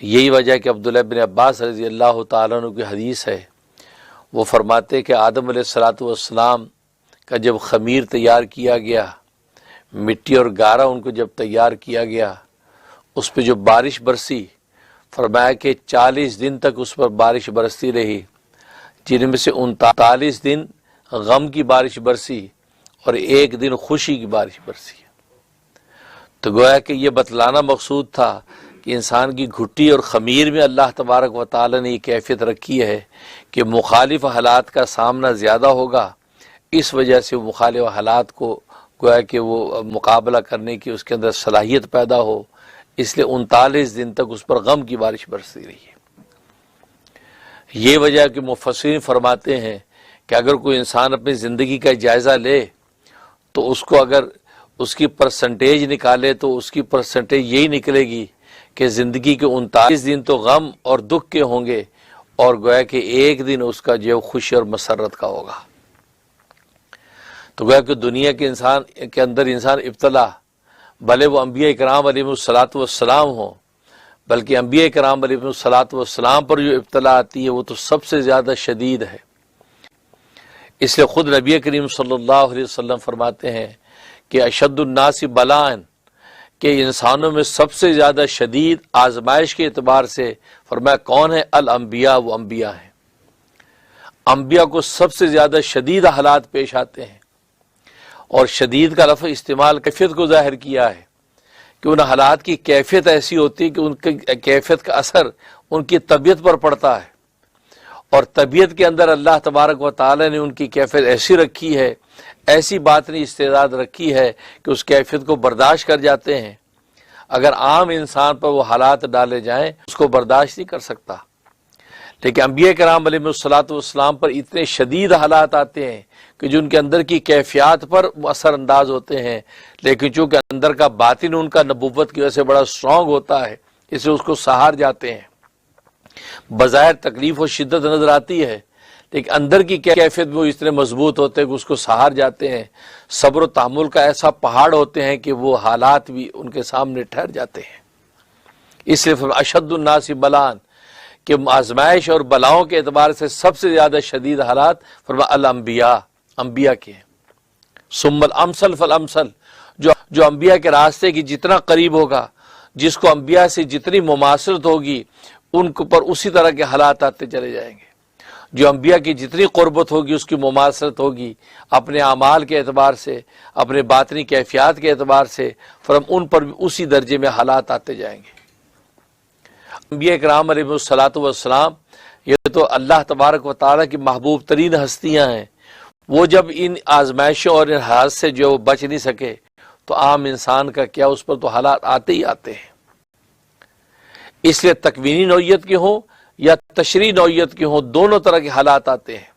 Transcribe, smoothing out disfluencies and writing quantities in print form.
یہی وجہ ہے کہ عبداللہ بن عباس رضی اللہ تعالیٰ عنہ کی حدیث ہے، وہ فرماتے کہ آدم علیہ الصلوۃ والسلام کا جب خمیر تیار کیا گیا، مٹی اور گارا ان کو جب تیار کیا گیا، اس پہ جو بارش برسی، فرمایا کہ 40 دن تک اس پر بارش برستی رہی، جن میں سے 39 دن غم کی بارش برسی اور 1 دن خوشی کی بارش برسی۔ تو گویا کہ یہ بتلانا مقصود تھا کہ انسان کی گھٹی اور خمیر میں اللہ تبارک و تعالی نے یہ کیفیت رکھی ہے کہ مخالف حالات کا سامنا زیادہ ہوگا، اس وجہ سے وہ مخالف حالات کو گویا کہ وہ مقابلہ کرنے کی اس کے اندر صلاحیت پیدا ہو، اس لیے 39 دن تک اس پر غم کی بارش برستی رہی ہے۔ یہ وجہ ہے کہ مفسرین فرماتے ہیں کہ اگر کوئی انسان اپنی زندگی کا جائزہ لے تو اس کو اگر اس کی پرسنٹیج نکالے تو اس کی پرسنٹیج یہی نکلے گی کہ زندگی کے 39 دن تو غم اور دکھ کے ہوں گے، اور گویا کہ 1 دن اس کا جو خوشی اور مسرت کا ہوگا۔ تو گویا کہ دنیا کے انسان کے اندر انسان ابتلا، بھلے وہ انبیاء کرام علیہم الصلوۃ والسلام ہوں، بلکہ انبیاء کرام علیہم الصلوۃ والسلام پر جو ابتلا آتی ہے وہ تو سب سے زیادہ شدید ہے۔ اس لیے خود نبی کریم صلی اللہ علیہ وسلم فرماتے ہیں کہ اشد الناس بلاء، کہ انسانوں میں سب سے زیادہ شدید آزمائش کے اعتبار سے فرمایا کون ہے؟ الانبیاء، وہ انبیاء ہیں۔ انبیاء کو سب سے زیادہ شدید حالات پیش آتے ہیں، اور شدید کا لفظ استعمال کیفیت کو ظاہر کیا ہے کہ ان حالات کی کیفیت ایسی ہوتی ہے کہ ان کی کیفیت کا اثر ان کی طبیعت پر پڑتا ہے، اور طبیعت کے اندر اللہ تبارک و تعالی نے ان کی کیفیت ایسی رکھی ہے، ایسی باطنی استعداد رکھی ہے کہ اس کیفیت کو برداشت کر جاتے ہیں۔ اگر عام انسان پر وہ حالات ڈالے جائیں اس کو برداشت نہیں کر سکتا، لیکن انبیاء کرام علیہ الصلوۃ والسلام پر اتنے شدید حالات آتے ہیں کہ جو ان کے اندر کی کیفیات پر اثر انداز ہوتے ہیں، لیکن چونکہ اندر کا باطن ان کا نبوت کی وجہ سے بڑا اسٹرانگ ہوتا ہے، اس لیے اس کو سہار جاتے ہیں۔ بظاہر تکلیف و شدت نظر آتی ہے، لیکن اندر کی کیفیت میں وہ اتنے مضبوط ہوتے ہیں کہ اس کو سہار جاتے ہیں۔ صبر و تحمل کا ایسا پہاڑ ہوتے ہیں کہ وہ حالات بھی ان کے سامنے ٹھہر جاتے ہیں۔ اس لیے اشد الناس بلاء، کہ آزمائش اور بلاؤں کے اعتبار سے سب سے زیادہ شدید حالات فرمایا الانبیاء، انبیاء کے ہیں۔ ثم الامثل فالامثل، جو انبیاء کے راستے کی جتنا قریب ہوگا، جس کو انبیاء سے جتنی مماثلت ہوگی، ان کو پر اسی طرح کے حالات آتے چلے جائیں گے۔ جو انبیاء کی جتنی قربت ہوگی اس کی مماثلت ہوگی، اپنے اعمال کے اعتبار سے، اپنے باطنی کیفیات کے اعتبار سے، ان پر بھی اسی درجے میں حالات آتے جائیں گے۔ انبیاء کرام علیہ الصلوۃ والسلام یہ تو اللہ تبارک و تعالیٰ کی محبوب ترین ہستیاں ہیں، وہ جب ان آزمائشوں اور ان حالات سے جو بچ نہیں سکے تو عام انسان کا کیا، اس پر تو حالات آتے ہی آتے ہیں۔ اس لیے تکوینی نوعیت کے ہوں یا تشریعی نوعیت کے ہوں، دونوں طرح کے حالات آتے ہیں۔